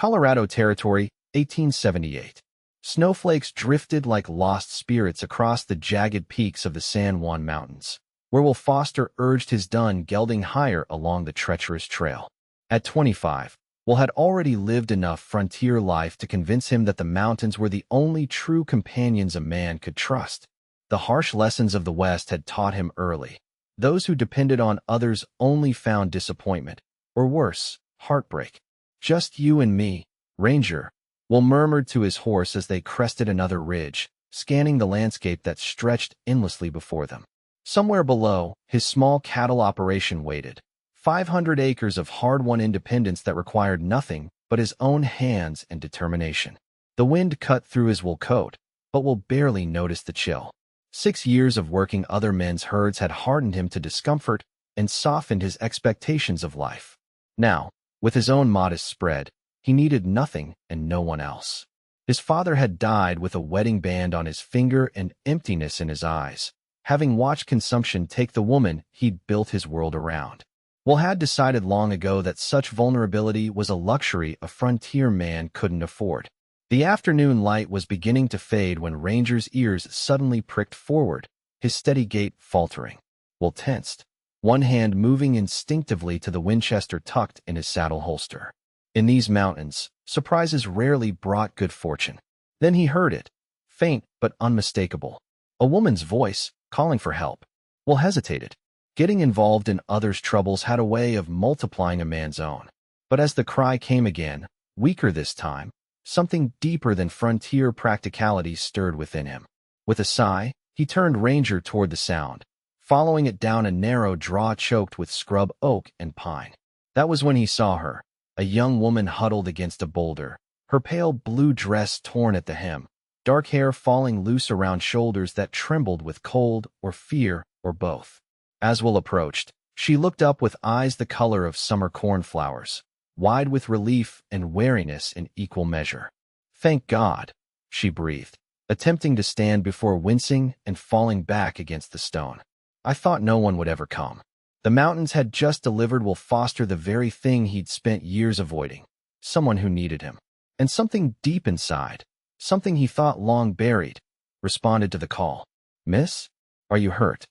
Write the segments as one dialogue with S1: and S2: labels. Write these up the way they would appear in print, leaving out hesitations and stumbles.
S1: Colorado Territory, 1878. Snowflakes drifted like lost spirits across the jagged peaks of the San Juan Mountains, where Will Foster urged his dun gelding higher along the treacherous trail. At 25, Will had already lived enough frontier life to convince him that the mountains were the only true companions a man could trust. The harsh lessons of the West had taught him early. Those who depended on others only found disappointment, or worse, heartbreak. "Just you and me, Ranger," Will murmured to his horse as they crested another ridge, scanning the landscape that stretched endlessly before them. Somewhere below, his small cattle operation waited. 500 acres of hard-won independence that required nothing but his own hands and determination. The wind cut through his wool coat, but Will barely noticed the chill. 6 years of working other men's herds had hardened him to discomfort and softened his expectations of life. Now, with his own modest spread, he needed nothing and no one else. His father had died with a wedding band on his finger and emptiness in his eyes, having watched consumption take the woman he'd built his world around. Will had decided long ago that such vulnerability was a luxury a frontier man couldn't afford. The afternoon light was beginning to fade when Ranger's ears suddenly pricked forward, his steady gait faltering. Will tensed, one hand moving instinctively to the Winchester tucked in his saddle holster. In these mountains, surprises rarely brought good fortune. Then he heard it, faint but unmistakable. A woman's voice, calling for help. Will hesitated. Getting involved in others' troubles had a way of multiplying a man's own. But as the cry came again, weaker this time, something deeper than frontier practicality stirred within him. With a sigh, he turned Ranger toward the sound, following it down a narrow draw choked with scrub oak and pine. That was when he saw her, a young woman huddled against a boulder, her pale blue dress torn at the hem, dark hair falling loose around shoulders that trembled with cold or fear or both. As Will approached, she looked up with eyes the color of summer cornflowers, wide with relief and wariness in equal measure. "Thank God," she breathed, attempting to stand before wincing and falling back against the stone. "I thought no one would ever come." The mountains had just delivered Will Foster the very thing he'd spent years avoiding, someone who needed him. And something deep inside, something he thought long buried, responded to the call. "Miss, are you hurt?"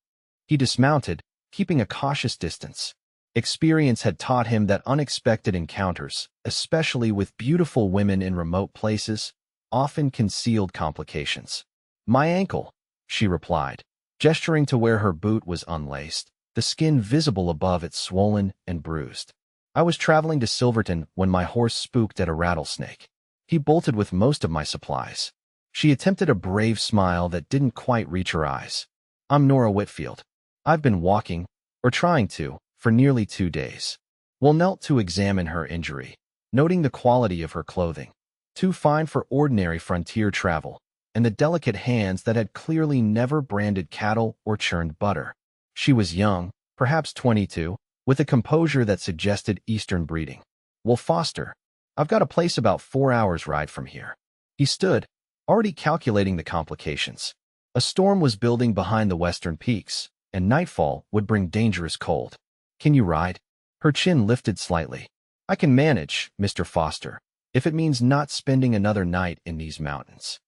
S1: He dismounted, keeping a cautious distance. Experience had taught him that unexpected encounters, especially with beautiful women in remote places, often concealed complications. "My ankle," she replied, gesturing to where her boot was unlaced, the skin visible above it swollen and bruised. "I was traveling to Silverton when my horse spooked at a rattlesnake. He bolted with most of my supplies." She attempted a brave smile that didn't quite reach her eyes. "I'm Nora Whitfield. I've been walking, or trying to, for nearly 2 days." Will knelt to examine her injury, noting the quality of her clothing, too fine for ordinary frontier travel, and the delicate hands that had clearly never branded cattle or churned butter. She was young, perhaps 22, with a composure that suggested Eastern breeding. "Will Foster, I've got a place about 4 hours' ride from here." He stood, already calculating the complications. A storm was building behind the western peaks, and nightfall would bring dangerous cold. "Can you ride?" Her chin lifted slightly. "I can manage, Mr. Foster, if it means not spending another night in these mountains."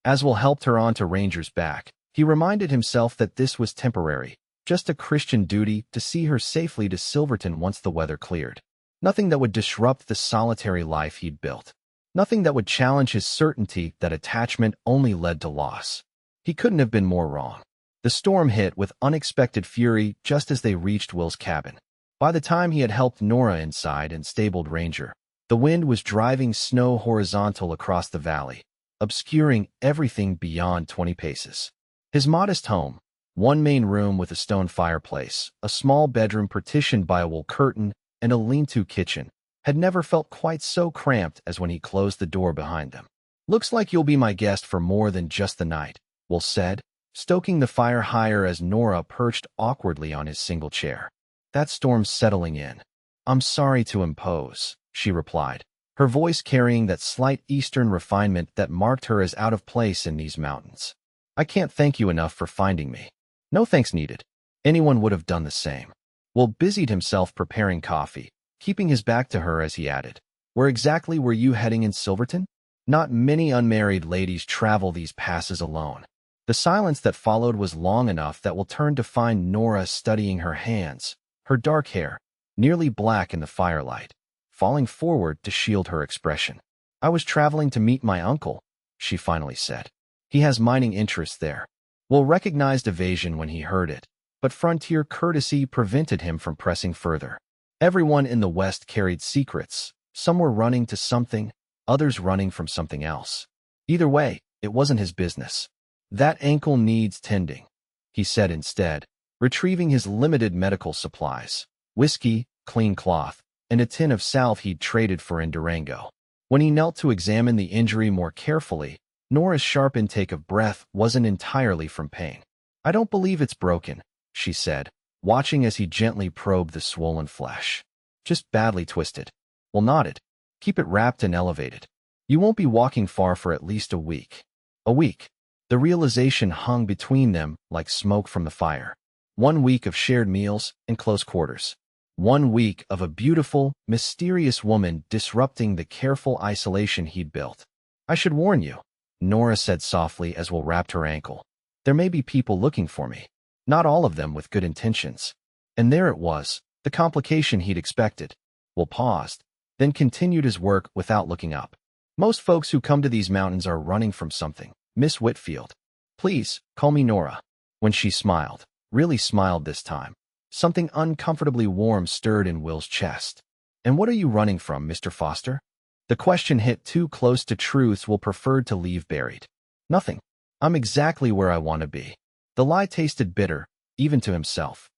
S1: As Will helped her onto Ranger's back, he reminded himself that this was temporary, just a Christian duty to see her safely to Silverton once the weather cleared. Nothing that would disrupt the solitary life he'd built. Nothing that would challenge his certainty that attachment only led to loss. He couldn't have been more wrong. The storm hit with unexpected fury just as they reached Will's cabin. By the time he had helped Nora inside and stabled Ranger, the wind was driving snow horizontal across the valley, obscuring everything beyond 20 paces. His modest home, one main room with a stone fireplace, a small bedroom partitioned by a wool curtain, and a lean-to kitchen, had never felt quite so cramped as when he closed the door behind them. "Looks like you'll be my guest for more than just the night," Will said, stoking the fire higher as Nora perched awkwardly on his single chair. "That storm's settling in." "I'm sorry to impose," she replied, her voice carrying that slight Eastern refinement that marked her as out of place in these mountains. "I can't thank you enough for finding me." "No thanks needed. Anyone would have done the same." Will busied himself preparing coffee, keeping his back to her as he added, Where exactly were you heading in Silverton? Not many unmarried ladies travel these passes alone. The silence that followed was long enough that we'll turn to find Nora studying her hands, her dark hair, nearly black in the firelight, falling forward to shield her expression. I was traveling to meet my uncle, she finally said. He has mining interests there. Will recognized evasion when he heard it, but frontier courtesy prevented him from pressing further. Everyone in the West carried secrets. Some were running to something, others running from something else. Either way, it wasn't his business. That ankle needs tending, he said instead, retrieving his limited medical supplies, whiskey, clean cloth, and a tin of salve he'd traded for in Durango. When he knelt to examine the injury more carefully, Nora's sharp intake of breath wasn't entirely from pain. I don't believe it's broken, she said, watching as he gently probed the swollen flesh. Just badly twisted. Well, nodded. Keep it wrapped and elevated. You won't be walking far for at least a week. A week. The realization hung between them like smoke from the fire. 1 week of shared meals and close quarters. 1 week of a beautiful, mysterious woman disrupting the careful isolation he'd built. I should warn you, Nora said softly as Will wrapped her ankle. There may be people looking for me. Not all of them with good intentions. And there it was, the complication he'd expected. Will paused, then continued his work without looking up. Most folks who come to these mountains are running from something. Miss Whitfield. Please, call me Nora. When she smiled, really smiled this time, something uncomfortably warm stirred in Will's chest. And what are you running from, Mr. Foster? The question hit too close to truths Will preferred to leave buried. Nothing. I'm exactly where I want to be. The lie tasted bitter, even to himself.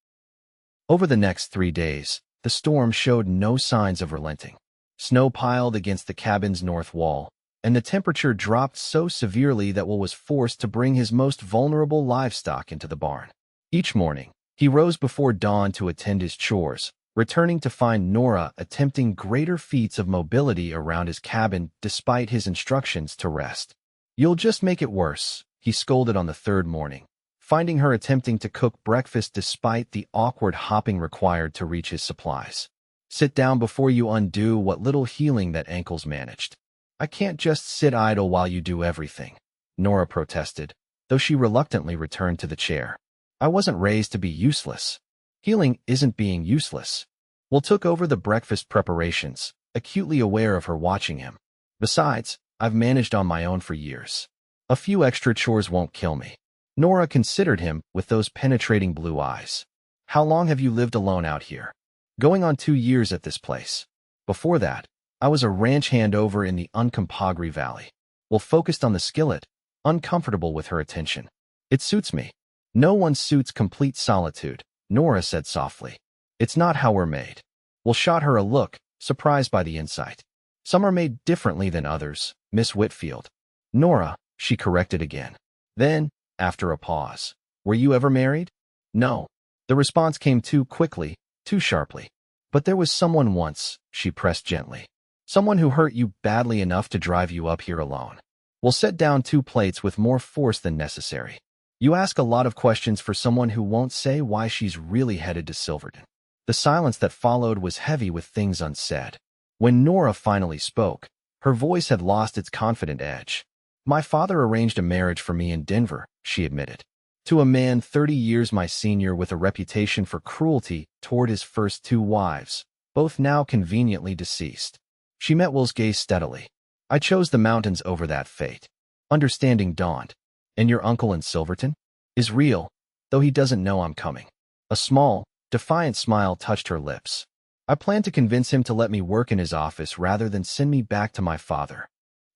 S1: Over the next 3 days, the storm showed no signs of relenting. Snow piled against the cabin's north wall, and the temperature dropped so severely that Will was forced to bring his most vulnerable livestock into the barn. Each morning, he rose before dawn to attend his chores, returning to find Nora attempting greater feats of mobility around his cabin despite his instructions to rest. You'll just make it worse, he scolded on the 3rd morning, finding her attempting to cook breakfast despite the awkward hopping required to reach his supplies. Sit down before you undo what little healing that ankle's managed. I can't just sit idle while you do everything, Nora protested, though she reluctantly returned to the chair. I wasn't raised to be useless. Healing isn't being useless. Will took over the breakfast preparations, acutely aware of her watching him. Besides, I've managed on my own for years. A few extra chores won't kill me. Nora considered him with those penetrating blue eyes. How long have you lived alone out here? Going on 2 years at this place. Before that, I was a ranch hand over in the Uncompahgre Valley. Will focused on the skillet, uncomfortable with her attention. It suits me. No one suits complete solitude, Nora said softly. It's not how we're made. Will shot her a look, surprised by the insight. Some are made differently than others, Miss Whitfield. Nora, she corrected again. Then, after a pause, were you ever married? No. The response came too quickly, too sharply. But there was someone once, she pressed gently. Someone who hurt you badly enough to drive you up here alone. Will set down 2 plates with more force than necessary. You ask a lot of questions for someone who won't say why she's really headed to Silverton. The silence that followed was heavy with things unsaid. When Nora finally spoke, her voice had lost its confident edge. My father arranged a marriage for me in Denver, she admitted. To a man 30 years my senior with a reputation for cruelty toward his first 2 wives, both now conveniently deceased. She met Will's gaze steadily. I chose the mountains over that fate. Understanding dawned. And your uncle in Silverton? Is real, though he doesn't know I'm coming. A small, defiant smile touched her lips. I plan to convince him to let me work in his office rather than send me back to my father.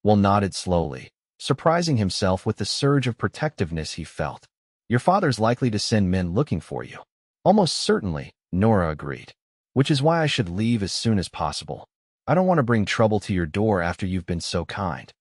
S1: Will nodded slowly, surprising himself with the surge of protectiveness he felt. Your father's likely to send men looking for you. Almost certainly, Nora agreed. Which is why I should leave as soon as possible. I don't want to bring trouble to your door after you've been so kind.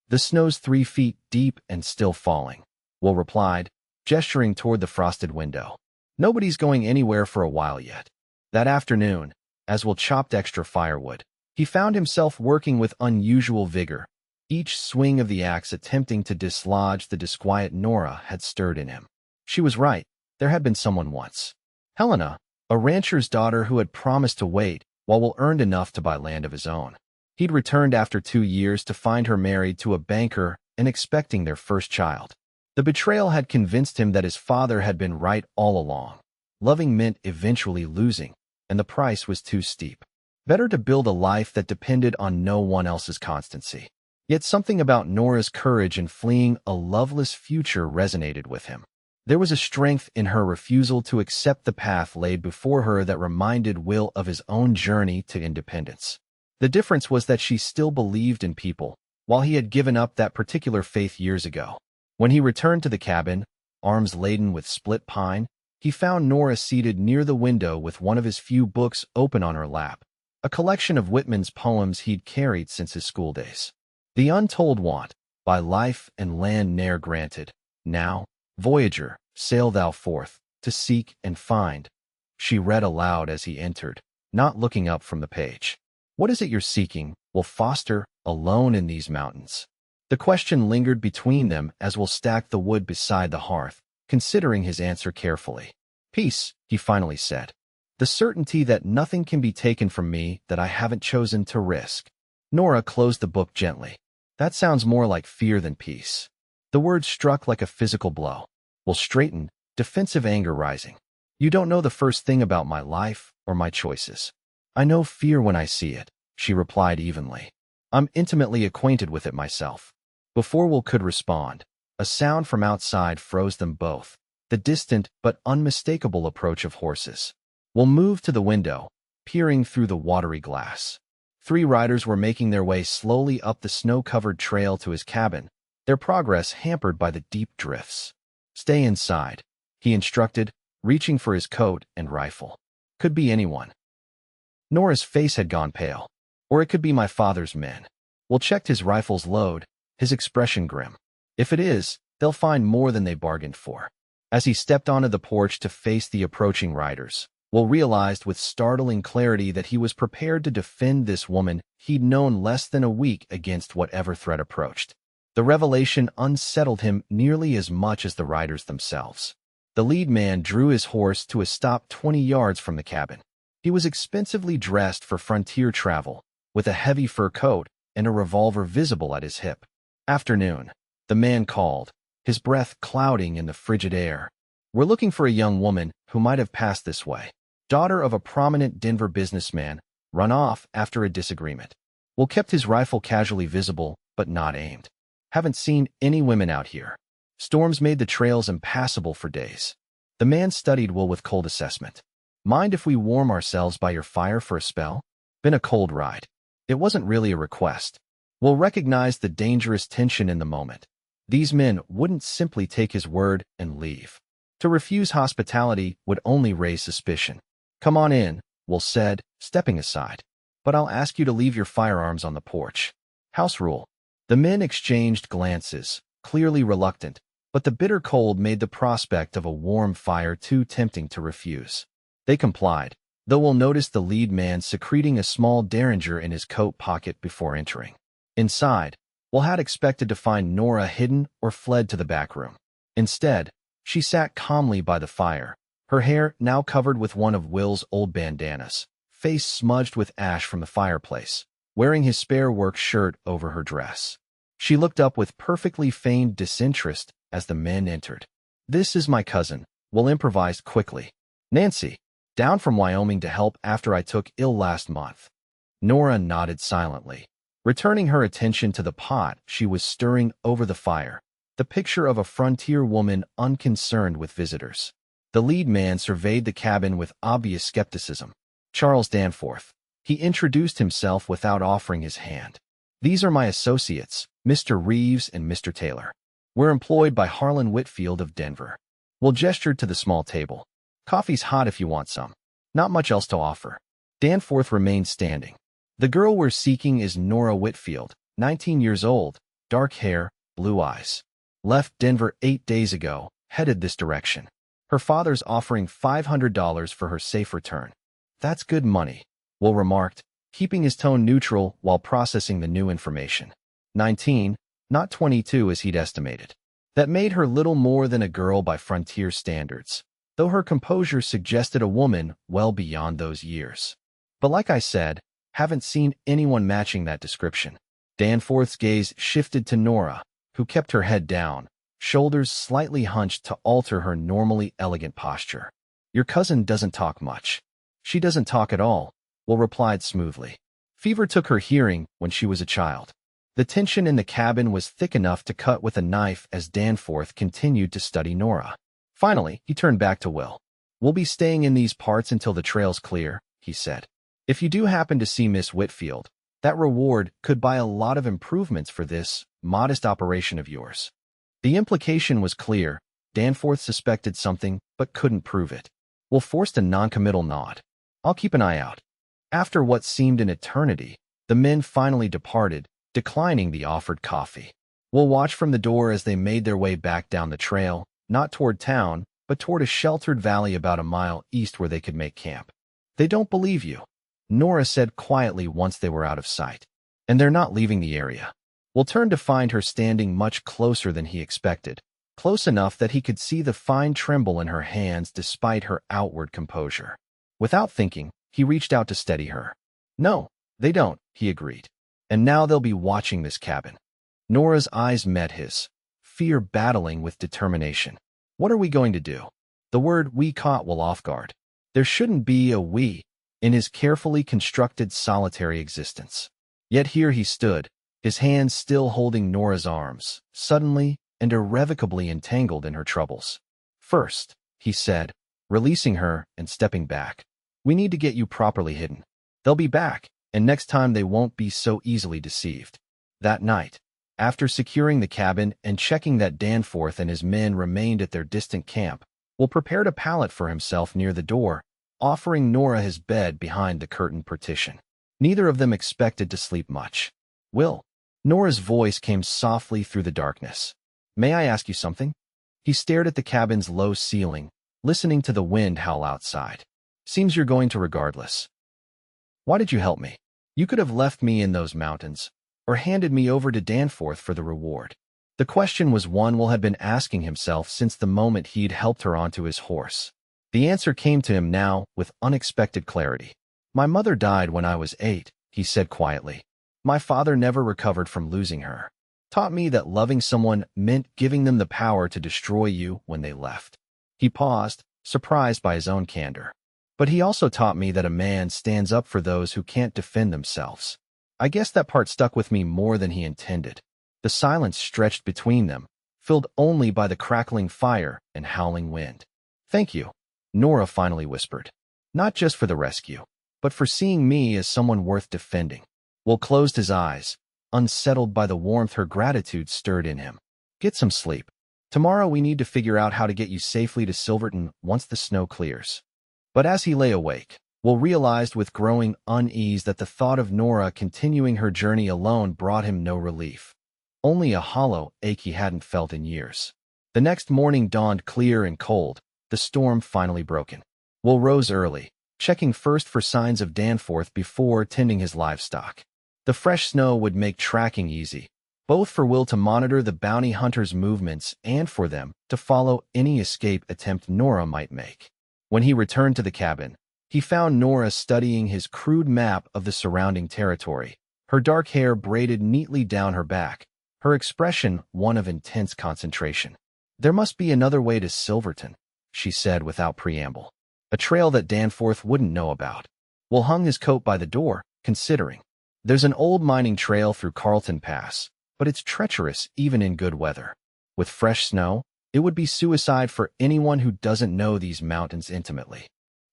S1: The snow's 3 feet deep and still falling, Will replied, gesturing toward the frosted window. Nobody's going anywhere for a while yet. That afternoon, as Will chopped extra firewood, he found himself working with unusual vigor, each swing of the axe attempting to dislodge the disquiet Nora had stirred in him. She was right, there had been someone once. Helena, a rancher's daughter who had promised to wait while Will earned enough to buy land of his own. He'd returned after 2 years to find her married to a banker and expecting their first child. The betrayal had convinced him that his father had been right all along. Loving meant eventually losing, and the price was too steep. Better to build a life that depended on no one else's constancy. Yet something about Nora's courage in fleeing a loveless future resonated with him. There was a strength in her refusal to accept the path laid before her that reminded Will of his own journey to independence. The difference was that she still believed in people, while he had given up that particular faith years ago. When he returned to the cabin, arms laden with split pine, he found Nora seated near the window with one of his few books open on her lap, a collection of Whitman's poems he'd carried since his school days. The Untold Want, by life and land ne'er granted. Now, voyager, sail thou forth, to seek and find, she read aloud as he entered, not looking up from the page. What is it you're seeking, Will Foster, alone in these mountains? The question lingered between them as Will stacked the wood beside the hearth, considering his answer carefully. Peace, he finally said. The certainty that nothing can be taken from me that I haven't chosen to risk. Nora closed the book gently. That sounds more like fear than peace. The word struck like a physical blow. Will straightened, defensive anger rising. You don't know the first thing about my life or my choices. I know fear when I see it, she replied evenly. I'm intimately acquainted with it myself. Before Will could respond, a sound from outside froze them both, the distant but unmistakable approach of horses. Will moved to the window, peering through the watery glass. 3 riders were making their way slowly up the snow-covered trail to his cabin, their progress hampered by the deep drifts. Stay inside, he instructed, reaching for his coat and rifle. Could be anyone. Nora's face had gone pale. Or it could be my father's men. Will checked his rifle's load, his expression grim. If it is, they'll find more than they bargained for. As he stepped onto the porch to face the approaching riders, Will realized with startling clarity that he was prepared to defend this woman he'd known less than a week against whatever threat approached. The revelation unsettled him nearly as much as the riders themselves. The lead man drew his horse to a stop 20 yards from the cabin. He was expensively dressed for frontier travel, with a heavy fur coat and a revolver visible at his hip. Afternoon, the man called, his breath clouding in the frigid air. We're looking for a young woman who might have passed this way. Daughter of a prominent Denver businessman, run off after a disagreement. Will kept his rifle casually visible, but not aimed. Haven't seen any women out here. Storms made the trails impassable for days. The man studied Will with cold assessment. Mind if we warm ourselves by your fire for a spell? Been a cold ride. It wasn't really a request. Will recognized the dangerous tension in the moment. These men wouldn't simply take his word and leave. To refuse hospitality would only raise suspicion. Come on in, Will said, stepping aside. But I'll ask you to leave your firearms on the porch. House rule. The men exchanged glances, clearly reluctant, but the bitter cold made the prospect of a warm fire too tempting to refuse. They complied, though Will noticed the lead man secreting a small derringer in his coat pocket before entering. Inside, Will had expected to find Nora hidden or fled to the back room. Instead, she sat calmly by the fire, her hair now covered with one of Will's old bandanas, face smudged with ash from the fireplace, wearing his spare work shirt over her dress. She looked up with perfectly feigned disinterest as the men entered. This is my cousin, Will improvised quickly. Nancy, down from Wyoming to help after I took ill last month. Nora nodded silently, returning her attention to the pot she was stirring over the fire, the picture of a frontier woman unconcerned with visitors. The lead man surveyed the cabin with obvious skepticism. Charles Danforth. He introduced himself without offering his hand. These are my associates, Mr. Reeves and Mr. Taylor. We're employed by Nora Whitfield of Denver. Will gestured to the small table. Coffee's hot if you want some. Not much else to offer. Danforth remained standing. The girl we're seeking is Nora Whitfield, 19 years old, dark hair, blue eyes. Left Denver 8 days ago, headed this direction. Her father's offering $500 for her safe return. That's good money, Will remarked, keeping his tone neutral while processing the new information. 19, not 22 as he'd estimated. That made her little more than a girl by frontier standards, though her composure suggested a woman well beyond those years. But like I said, Haven't seen anyone matching that description. Danforth's gaze shifted to Nora, who kept her head down, shoulders slightly hunched to alter her normally elegant posture. Your cousin doesn't talk much. She doesn't talk at all, Will replied smoothly. Fever took her hearing when she was a child. The tension in the cabin was thick enough to cut with a knife as Danforth continued to study Nora. Finally, he turned back to Will. We'll be staying in these parts until the trail's clear, he said. If you do happen to see Miss Whitfield, that reward could buy a lot of improvements for this modest operation of yours. The implication was clear. Danforth suspected something, but couldn't prove it. Will forced a noncommittal nod. I'll keep an eye out. After what seemed an eternity, the men finally departed, declining the offered coffee. Will watched from the door as they made their way back down the trail, not toward town, but toward a sheltered valley about a mile east where they could make camp. They don't believe you, Nora said quietly once they were out of sight. And they're not leaving the area. Will turned to find her standing much closer than he expected, close enough that he could see the fine tremble in her hands despite her outward composure. Without thinking, he reached out to steady her. No, they don't, he agreed. And now they'll be watching this cabin. Nora's eyes met his, fear battling with determination. What are we going to do? The word we caught Will off guard. There shouldn't be a we in his carefully constructed solitary existence. Yet here he stood, his hands still holding Nora's arms, suddenly and irrevocably entangled in her troubles. First, he said, releasing her and stepping back. We need to get you properly hidden. They'll be back, and next time they won't be so easily deceived. That night, after securing the cabin and checking that Danforth and his men remained at their distant camp, Will prepared a pallet for himself near the door, offering Nora his bed behind the curtained partition. Neither of them expected to sleep much. Will, Nora's voice came softly through the darkness. May I ask you something? He stared at the cabin's low ceiling, listening to the wind howl outside. Seems you're going to regardless. Why did you help me? You could have left me in those mountains, or handed me over to Danforth for the reward. The question was one Will had been asking himself since the moment he'd helped her onto his horse. The answer came to him now with unexpected clarity. My mother died when I was 8, he said quietly. My father never recovered from losing her. Taught me that loving someone meant giving them the power to destroy you when they left. He paused, surprised by his own candor. But he also taught me that a man stands up for those who can't defend themselves. I guess that part stuck with me more than he intended. The silence stretched between them, filled only by the crackling fire and howling wind. Thank you, Nora finally whispered. Not just for the rescue, but for seeing me as someone worth defending. Will closed his eyes, unsettled by the warmth her gratitude stirred in him. Get some sleep. Tomorrow we need to figure out how to get you safely to Silverton once the snow clears. But as he lay awake, Will realized with growing unease that the thought of Nora continuing her journey alone brought him no relief. Only a hollow ache he hadn't felt in years. The next morning dawned clear and cold, the storm finally broken. Will rose early, checking first for signs of Danforth before tending his livestock. The fresh snow would make tracking easy, both for Will to monitor the bounty hunter's movements and for them to follow any escape attempt Nora might make. When he returned to the cabin, he found Nora studying his crude map of the surrounding territory, her dark hair braided neatly down her back, her expression one of intense concentration. There must be another way to Silverton, she said without preamble. A trail that Danforth wouldn't know about. Will hung his coat by the door, considering. There's an old mining trail through Carlton Pass, but it's treacherous even in good weather. With fresh snow, it would be suicide for anyone who doesn't know these mountains intimately.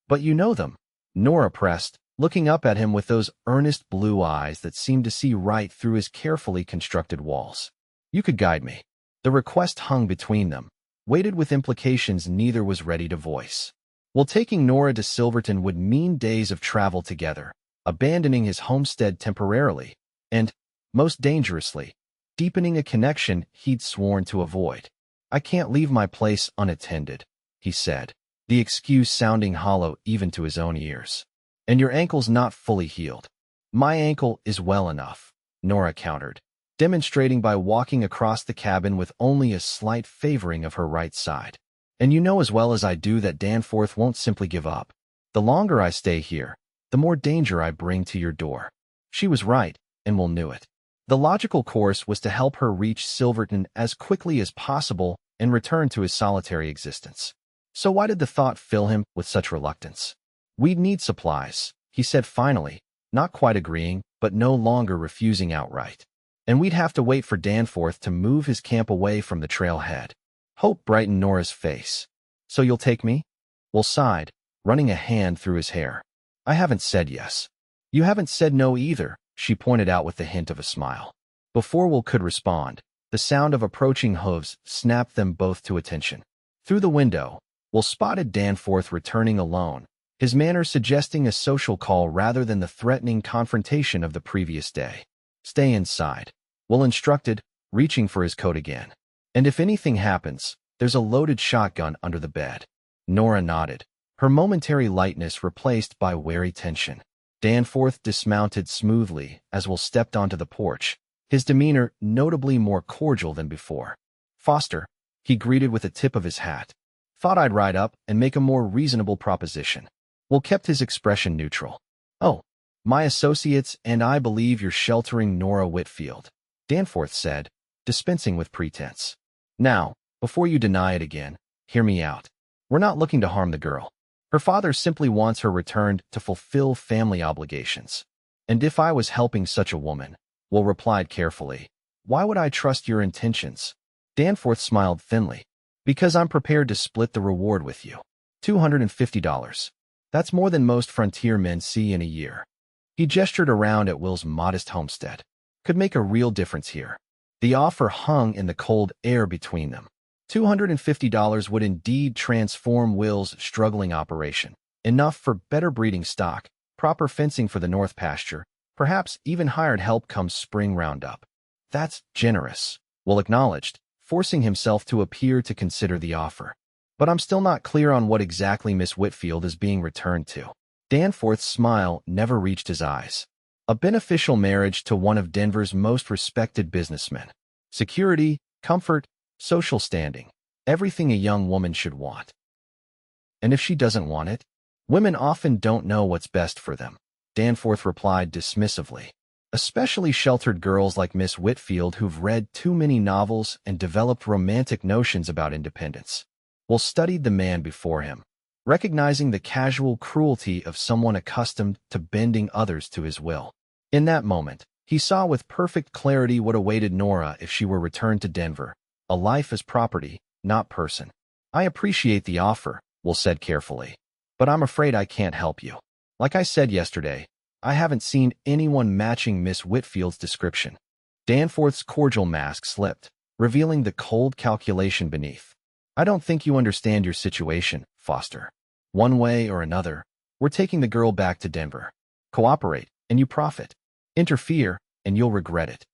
S1: But you know them, Nora pressed, looking up at him with those earnest blue eyes that seemed to see right through his carefully constructed walls. You could guide me. The request hung between them, weighted with implications neither was ready to voice. Well, taking Nora to Silverton would mean days of travel together, abandoning his homestead temporarily, and, most dangerously, deepening a connection he'd sworn to avoid. I can't leave my place unattended, he said, the excuse sounding hollow even to his own ears. And your ankle's not fully healed. My ankle is well enough, Nora countered, demonstrating by walking across the cabin with only a slight favoring of her right side. And you know as well as I do that Danforth won't simply give up. The longer I stay here, the more danger I bring to your door. She was right, and Will knew it. The logical course was to help her reach Silverton as quickly as possible and return to his solitary existence. So why did the thought fill him with such reluctance? We'd need supplies, he said finally, not quite agreeing, but no longer refusing outright. And we'd have to wait for Danforth to move his camp away from the trailhead. Hope brightened Nora's face. So you'll take me? Will sighed, running a hand through his hair. I haven't said yes. You haven't said no either, she pointed out with the hint of a smile. Before Will could respond, the sound of approaching hooves snapped them both to attention. Through the window, Will spotted Danforth returning alone, his manner suggesting a social call rather than the threatening confrontation of the previous day. Stay inside, Will instructed, reaching for his coat again. And if anything happens, there's a loaded shotgun under the bed. Nora nodded, her momentary lightness replaced by wary tension. Danforth dismounted smoothly as Will stepped onto the porch, his demeanor notably more cordial than before. Foster, he greeted with a tip of his hat. Thought I'd ride up and make a more reasonable proposition. Will kept his expression neutral. Oh, my associates and I believe you're sheltering Nora Whitfield, Danforth said, dispensing with pretense. Now, before you deny it again, hear me out. We're not looking to harm the girl. Her father simply wants her returned to fulfill family obligations. And if I was helping such a woman, Will replied carefully, why would I trust your intentions? Danforth smiled thinly. Because I'm prepared to split the reward with you. $250. That's more than most frontier men see in a year. He gestured around at Will's modest homestead. Could make a real difference here. The offer hung in the cold air between them. $250 would indeed transform Will's struggling operation. Enough for better breeding stock, proper fencing for the north pasture, perhaps even hired help come spring roundup. That's generous, Will acknowledged, forcing himself to appear to consider the offer. But I'm still not clear on what exactly Miss Whitfield is being returned to. Danforth's smile never reached his eyes. A beneficial marriage to one of Denver's most respected businessmen. Security, comfort, social standing. Everything a young woman should want. And if she doesn't want it? Women often don't know what's best for them, Danforth replied dismissively. Especially sheltered girls like Miss Whitfield who've read too many novels and developed romantic notions about independence. Will studied the man before him, recognizing the casual cruelty of someone accustomed to bending others to his will. In that moment, he saw with perfect clarity what awaited Nora if she were returned to Denver, a life as property, not person. I appreciate the offer, Will said carefully, but I'm afraid I can't help you. Like I said yesterday, I haven't seen anyone matching Miss Whitfield's description. Danforth's cordial mask slipped, revealing the cold calculation beneath. I don't think you understand your situation, Foster. One way or another, we're taking the girl back to Denver. Cooperate, and you profit. Interfere, and you'll regret it.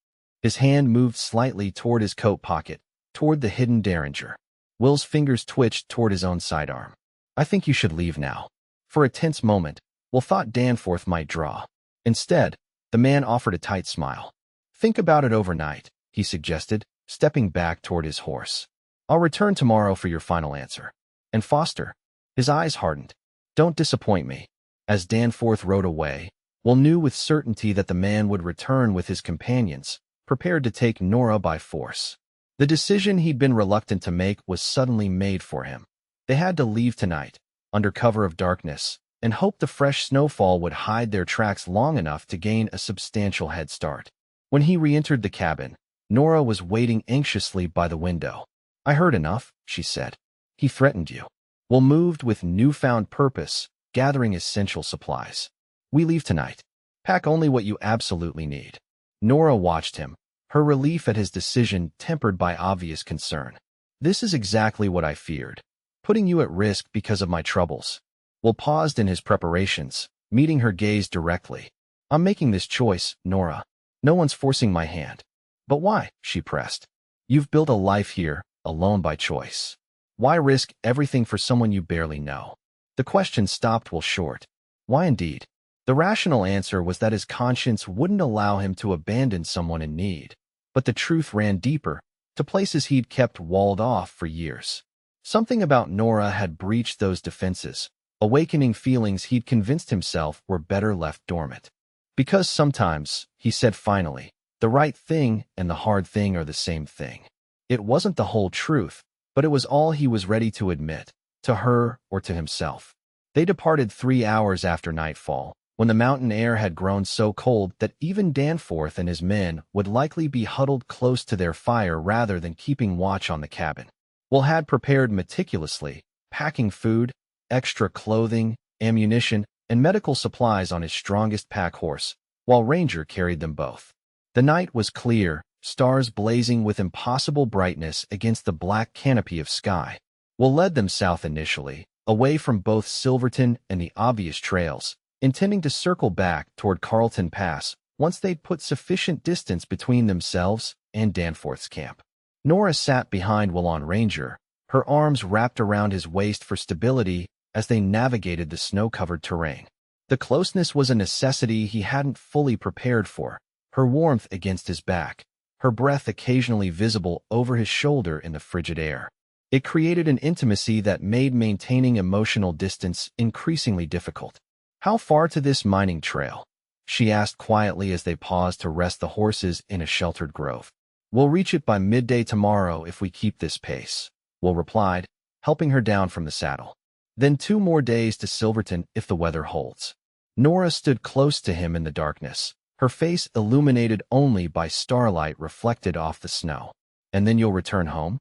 S1: His hand moved slightly toward his coat pocket, toward the hidden derringer. Will's fingers twitched toward his own sidearm. I think you should leave now. For a tense moment, Will thought Danforth might draw. Instead, the man offered a tight smile. Think about it overnight, he suggested, stepping back toward his horse. I'll return tomorrow for your final answer. And Foster, his eyes hardened. Don't disappoint me. As Danforth rode away, Will knew with certainty that the man would return with his companions, prepared to take Nora by force. The decision he'd been reluctant to make was suddenly made for him. They had to leave tonight, under cover of darkness, and hope the fresh snowfall would hide their tracks long enough to gain a substantial head start. When he re-entered the cabin, Nora was waiting anxiously by the window. I heard enough, she said. He threatened you. Will moved with newfound purpose, gathering essential supplies. We leave tonight. Pack only what you absolutely need. Nora watched him, her relief at his decision tempered by obvious concern. This is exactly what I feared. Putting you at risk because of my troubles. Will paused in his preparations, meeting her gaze directly. I'm making this choice, Nora. No one's forcing my hand. But why? She pressed. You've built a life here, alone by choice. Why risk everything for someone you barely know? The question stopped Will short. Why indeed? The rational answer was that his conscience wouldn't allow him to abandon someone in need. But the truth ran deeper, to places he'd kept walled off for years. Something about Nora had breached those defenses, awakening feelings he'd convinced himself were better left dormant. Because sometimes, he said finally, the right thing and the hard thing are the same thing. It wasn't the whole truth, but it was all he was ready to admit, to her or to himself. They departed 3 hours after nightfall, when the mountain air had grown so cold that even Danforth and his men would likely be huddled close to their fire rather than keeping watch on the cabin. Will had prepared meticulously, packing food, extra clothing, ammunition, and medical supplies on his strongest pack horse, while Ranger carried them both. The night was clear, stars blazing with impossible brightness against the black canopy of sky. Will led them south initially, away from both Silverton and the obvious trails, intending to circle back toward Carlton Pass once they'd put sufficient distance between themselves and Danforth's camp. Nora sat behind Will on Ranger, her arms wrapped around his waist for stability as they navigated the snow-covered terrain. The closeness was a necessity he hadn't fully prepared for, her warmth against his back, her breath occasionally visible over his shoulder in the frigid air. It created an intimacy that made maintaining emotional distance increasingly difficult. "How far to this mining trail?" she asked quietly as they paused to rest the horses in a sheltered grove. "We'll reach it by midday tomorrow if we keep this pace," Will replied, helping her down from the saddle. "Then 2 more days to Silverton if the weather holds." Nora stood close to him in the darkness, her face illuminated only by starlight reflected off the snow. "And then you'll return home?"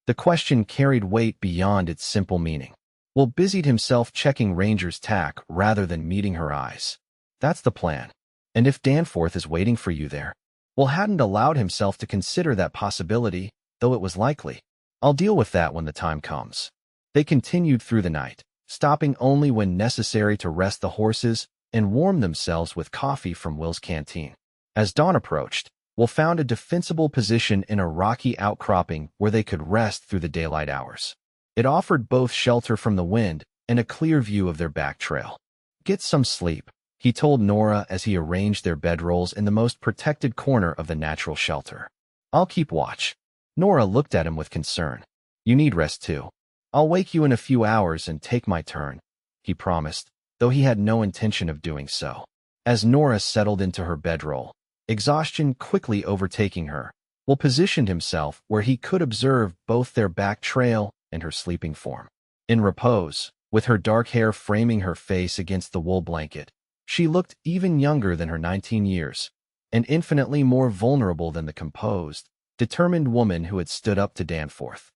S1: The question carried weight beyond its simple meaning. Will busied himself checking Ranger's tack rather than meeting her eyes. "That's the plan. And if Danforth is waiting for you there?" Will hadn't allowed himself to consider that possibility, though it was likely. "I'll deal with that when the time comes." They continued through the night, stopping only when necessary to rest the horses and warm themselves with coffee from Will's canteen. As dawn approached, Will found a defensible position in a rocky outcropping where they could rest through the daylight hours. It offered both shelter from the wind and a clear view of their back trail. "Get some sleep," he told Nora as he arranged their bedrolls in the most protected corner of the natural shelter. "I'll keep watch." Nora looked at him with concern. "You need rest too." "I'll wake you in a few hours and take my turn," he promised, though he had no intention of doing so. As Nora settled into her bedroll, exhaustion quickly overtaking her, Will positioned himself where he could observe both their back trail and her sleeping form. In repose, with her dark hair framing her face against the wool blanket, she looked even younger than her 19 years, and infinitely more vulnerable than the composed, determined woman who had stood up to Danforth.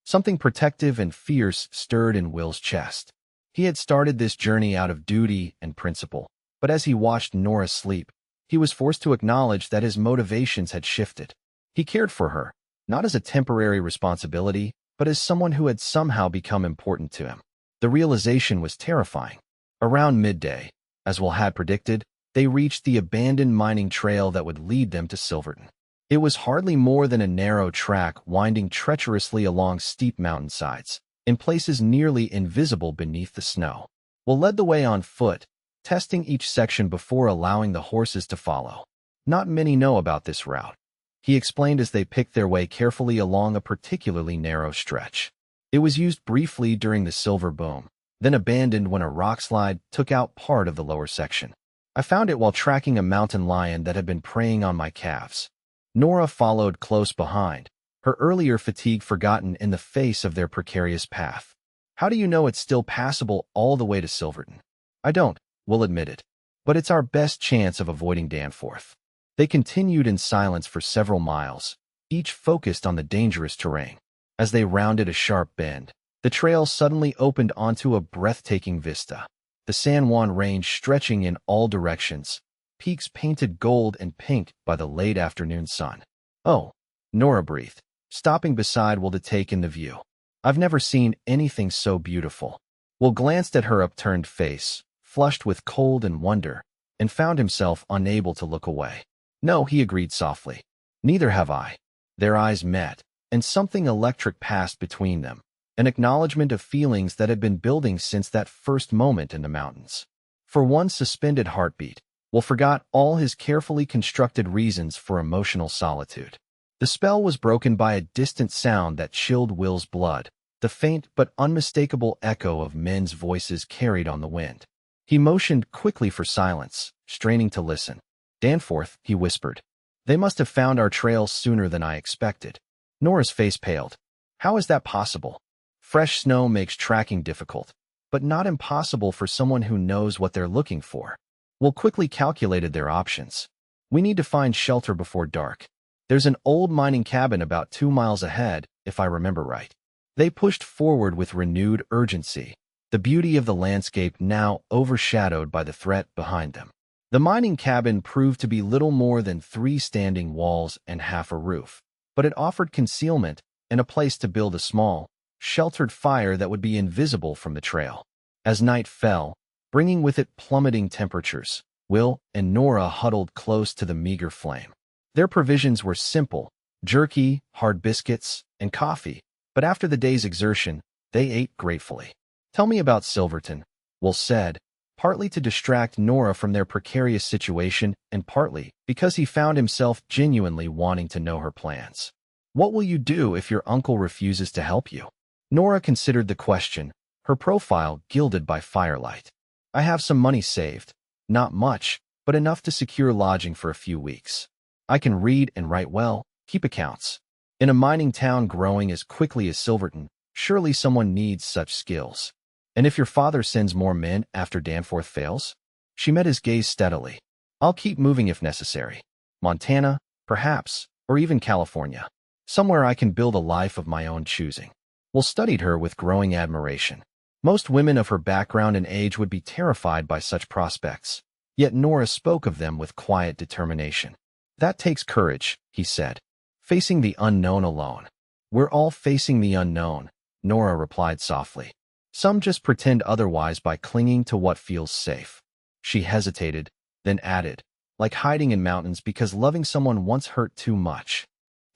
S1: Something protective and fierce stirred in Will's chest. He had started this journey out of duty and principle, but as he watched Nora sleep, he was forced to acknowledge that his motivations had shifted. He cared for her, not as a temporary responsibility, but as someone who had somehow become important to him. The realization was terrifying. Around midday, as Will had predicted, they reached the abandoned mining trail that would lead them to Silverton. It was hardly more than a narrow track winding treacherously along steep mountainsides, in places nearly invisible beneath the snow. Will led the way on foot, testing each section before allowing the horses to follow. "Not many know about this route," he explained as they picked their way carefully along a particularly narrow stretch. It was used briefly during the Silver Boom, then abandoned when a rockslide took out part of the lower section. "I found it while tracking a mountain lion that had been preying on my calves." Nora followed close behind, her earlier fatigue forgotten in the face of their precarious path. "How do you know it's still passable all the way to Silverton?" "I don't," Will admitted, "but it's our best chance of avoiding Danforth." They continued in silence for several miles, each focused on the dangerous terrain. As they rounded a sharp bend, the trail suddenly opened onto a breathtaking vista. The San Juan Range stretching in all directions, peaks painted gold and pink by the late afternoon sun. "Oh," Nora breathed, stopping beside Will to take in the view. "I've never seen anything so beautiful." Will glanced at her upturned face, flushed with cold and wonder, and found himself unable to look away. "No," he agreed softly. "Neither have I." Their eyes met, and something electric passed between them, an acknowledgement of feelings that had been building since that first moment in the mountains. For one suspended heartbeat, Will forgot all his carefully constructed reasons for emotional solitude. The spell was broken by a distant sound that chilled Will's blood, the faint but unmistakable echo of men's voices carried on the wind. He motioned quickly for silence, straining to listen. "Danforth," he whispered. "They must have found our trail sooner than I expected." Nora's face paled. "How is that possible? Fresh snow makes tracking difficult, but not impossible for someone who knows what they're looking for." Will quickly calculated their options. "We need to find shelter before dark. There's an old mining cabin about 2 miles ahead, if I remember right." They pushed forward with renewed urgency, the beauty of the landscape now overshadowed by the threat behind them. The mining cabin proved to be little more than 3 standing walls and half a roof, but it offered concealment and a place to build a small, sheltered fire that would be invisible from the trail. As night fell, bringing with it plummeting temperatures, Will and Nora huddled close to the meager flame. Their provisions were simple: jerky, hard biscuits, and coffee, but after the day's exertion, they ate gratefully. "Tell me about Silverton," Will said, partly to distract Nora from their precarious situation and partly because he found himself genuinely wanting to know her plans. "What will you do if your uncle refuses to help you?" Nora considered the question, her profile gilded by firelight. "I have some money saved. Not much, but enough to secure lodging for a few weeks. I can read and write well, keep accounts. In a mining town growing as quickly as Silverton, surely someone needs such skills. And if your father sends more men after Danforth fails?" She met his gaze steadily. "I'll keep moving if necessary. Montana, perhaps, or even California. Somewhere I can build a life of my own choosing." Will studied her with growing admiration. Most women of her background and age would be terrified by such prospects, yet Nora spoke of them with quiet determination. "That takes courage," he said. "Facing the unknown alone." "We're all facing the unknown," Nora replied softly. "Some just pretend otherwise by clinging to what feels safe." She hesitated, then added, "Like hiding in mountains because loving someone once hurt too much."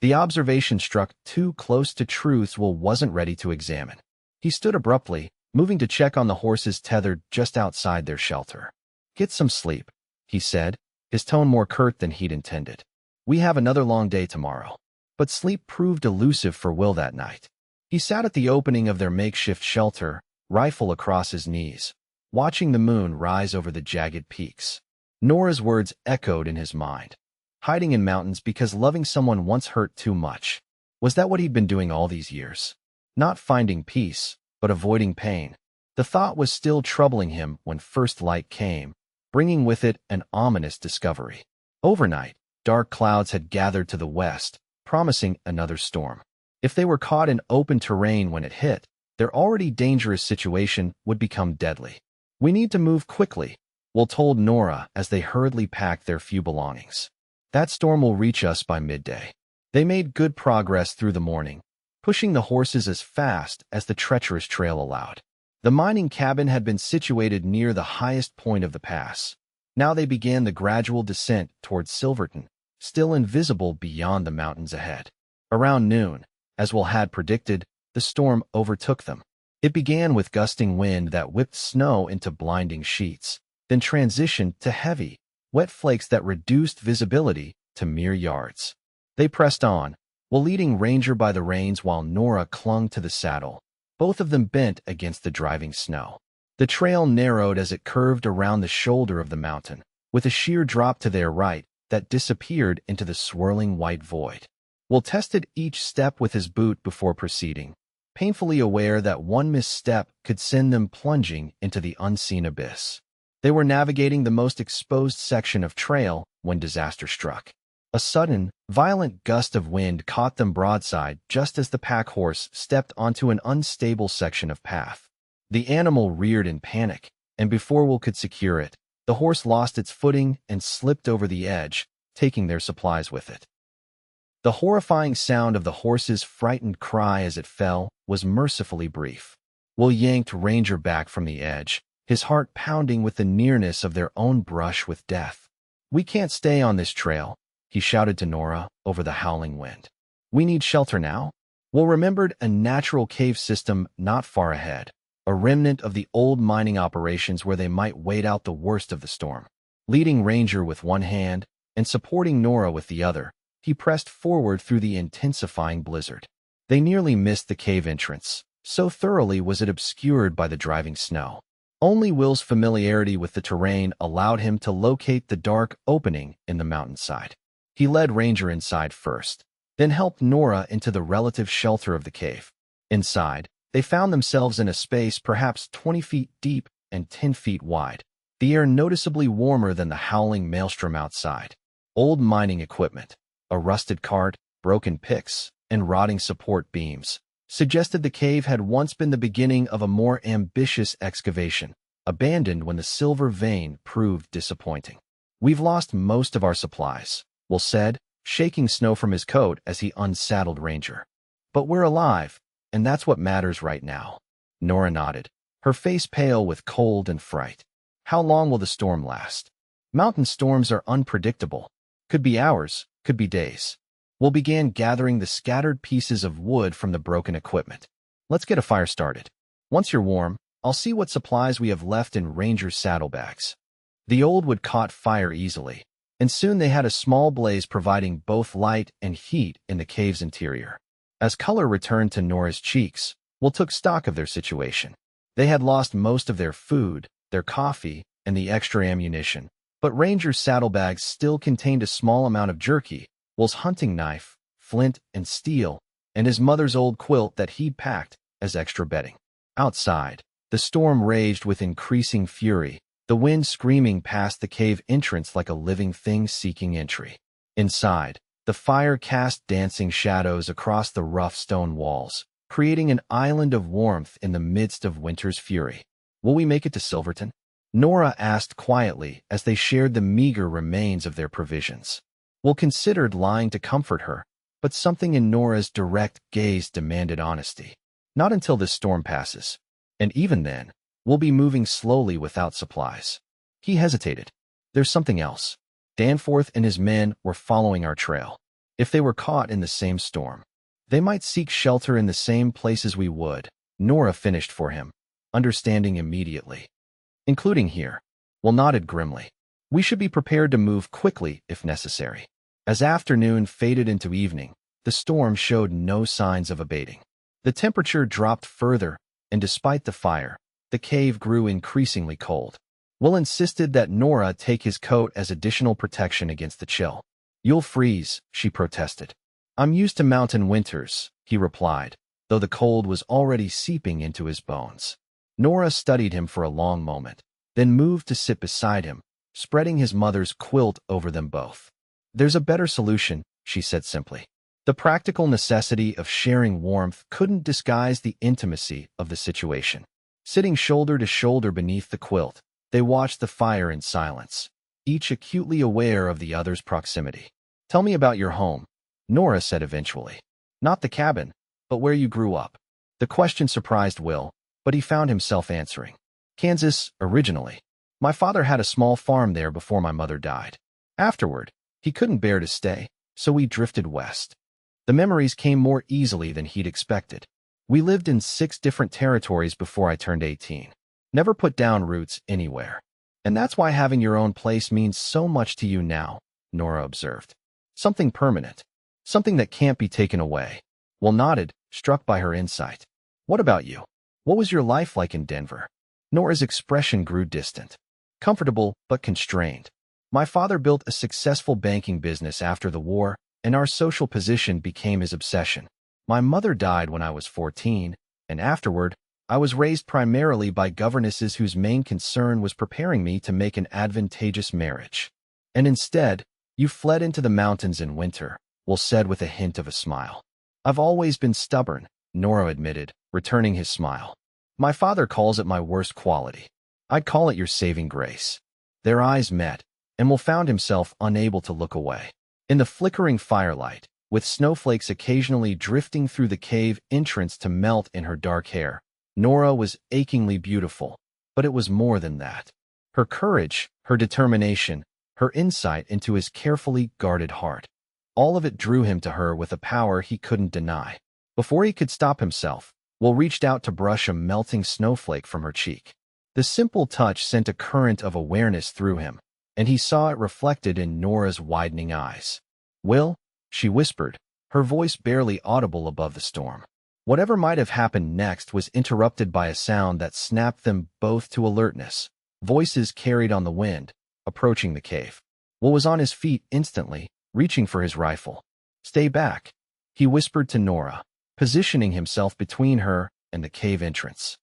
S1: The observation struck too close to truths Will wasn't ready to examine. He stood abruptly, moving to check on the horses tethered just outside their shelter. "Get some sleep," he said, his tone more curt than he'd intended. "We have another long day tomorrow." But sleep proved elusive for Will that night. He sat at the opening of their makeshift shelter, rifle across his knees, watching the moon rise over the jagged peaks. Nora's words echoed in his mind. Hiding in mountains because loving someone once hurt too much. Was that what he'd been doing all these years? Not finding peace, but avoiding pain. The thought was still troubling him when first light came, bringing with it an ominous discovery. Overnight, dark clouds had gathered to the west, promising another storm. If they were caught in open terrain when it hit, their already dangerous situation would become deadly. "We need to move quickly," Will told Nora as they hurriedly packed their few belongings. "That storm will reach us by midday." They made good progress through the morning, pushing the horses as fast as the treacherous trail allowed. The mining cabin had been situated near the highest point of the pass. Now they began the gradual descent towards Silverton, still invisible beyond the mountains ahead. Around noon, as Will had predicted, the storm overtook them. It began with gusting wind that whipped snow into blinding sheets, then transitioned to heavy, wet flakes that reduced visibility to mere yards. They pressed on, Will leading Ranger by the reins while Nora clung to the saddle, both of them bent against the driving snow. The trail narrowed as it curved around the shoulder of the mountain, with a sheer drop to their right that disappeared into the swirling white void. Will tested each step with his boot before proceeding, painfully aware that one misstep could send them plunging into the unseen abyss. They were navigating the most exposed section of trail when disaster struck. A sudden, violent gust of wind caught them broadside just as the pack horse stepped onto an unstable section of path. The animal reared in panic, and before Will could secure it, the horse lost its footing and slipped over the edge, taking their supplies with it. The horrifying sound of the horse's frightened cry as it fell was mercifully brief. Will yanked Ranger back from the edge, his heart pounding with the nearness of their own brush with death. "We can't stay on this trail," he shouted to Nora over the howling wind. "We need shelter now." Will remembered a natural cave system not far ahead, a remnant of the old mining operations where they might wait out the worst of the storm. Leading Ranger with one hand and supporting Nora with the other, he pressed forward through the intensifying blizzard. They nearly missed the cave entrance, so thoroughly was it obscured by the driving snow. Only Will's familiarity with the terrain allowed him to locate the dark opening in the mountainside. He led Ranger inside first, then helped Nora into the relative shelter of the cave. Inside, they found themselves in a space perhaps 20 feet deep and 10 feet wide, the air noticeably warmer than the howling maelstrom outside. Old mining equipment, a rusted cart, broken picks, and rotting support beams suggested the cave had once been the beginning of a more ambitious excavation, abandoned when the silver vein proved disappointing. "We've lost most of our supplies," Will said, shaking snow from his coat as he unsaddled Ranger. "But we're alive, and that's what matters right now." Nora nodded, her face pale with cold and fright. "How long will the storm last?" "Mountain storms are unpredictable. Could be hours, could be days." Will began gathering the scattered pieces of wood from the broken equipment. "Let's get a fire started. Once you're warm, I'll see what supplies we have left in Ranger's saddlebags." The old wood caught fire easily, and soon they had a small blaze providing both light and heat in the cave's interior. As color returned to Nora's cheeks, Will took stock of their situation. They had lost most of their food, their coffee, and the extra ammunition, but Ranger's saddlebags still contained a small amount of jerky, Will's hunting knife, flint, and steel, and his mother's old quilt that he'd packed as extra bedding. Outside, the storm raged with increasing fury, the wind screaming past the cave entrance like a living thing seeking entry. Inside, the fire cast dancing shadows across the rough stone walls, creating an island of warmth in the midst of winter's fury. "Will we make it to Silverton?" Nora asked quietly as they shared the meager remains of their provisions. Will considered lying to comfort her, but something in Nora's direct gaze demanded honesty. "Not until this storm passes. And even then, we'll be moving slowly without supplies." He hesitated. "There's something else. Danforth and his men were following our trail. If they were caught in the same storm, they might seek shelter in the same places we would." Nora finished for him, understanding immediately. "Including here." Will nodded grimly. "We should be prepared to move quickly if necessary." As afternoon faded into evening, the storm showed no signs of abating. The temperature dropped further, and despite the fire, the cave grew increasingly cold. Will insisted that Nora take his coat as additional protection against the chill. "You'll freeze," she protested. "I'm used to mountain winters," he replied, though the cold was already seeping into his bones. Nora studied him for a long moment, then moved to sit beside him, spreading his mother's quilt over them both. "There's a better solution," she said simply. The practical necessity of sharing warmth couldn't disguise the intimacy of the situation. Sitting shoulder to shoulder beneath the quilt, they watched the fire in silence, each acutely aware of the other's proximity. "Tell me about your home," Nora said eventually. "Not the cabin, but where you grew up." The question surprised Will, but he found himself answering. "Kansas, originally. My father had a small farm there before my mother died. Afterward, he couldn't bear to stay, so we drifted west." The memories came more easily than he'd expected. "We lived in 6 different territories before I turned 18. Never put down roots anywhere. And that's why having your own place means so much to you now," Nora observed. "Something permanent. Something that can't be taken away." Will nodded, struck by her insight. "What about you? What was your life like in Denver?" Nora's expression grew distant. "Comfortable, but constrained. My father built a successful banking business after the war, and our social position became his obsession. My mother died when I was 14, and afterward, I was raised primarily by governesses whose main concern was preparing me to make an advantageous marriage. And instead, you fled into the mountains in winter," Will said with a hint of a smile. "I've always been stubborn," Nora admitted, returning his smile. "My father calls it my worst quality. I'd call it your saving grace." Their eyes met, and Will found himself unable to look away. In the flickering firelight, with snowflakes occasionally drifting through the cave entrance to melt in her dark hair, Nora was achingly beautiful, but it was more than that. Her courage, her determination, her insight into his carefully guarded heart. All of it drew him to her with a power he couldn't deny. Before he could stop himself, Will reached out to brush a melting snowflake from her cheek. The simple touch sent a current of awareness through him, and he saw it reflected in Nora's widening eyes. "Will?" she whispered, her voice barely audible above the storm. Whatever might have happened next was interrupted by a sound that snapped them both to alertness. Voices carried on the wind, approaching the cave. Will was on his feet instantly, reaching for his rifle. "Stay back," he whispered to Nora, positioning himself between her and the cave entrance.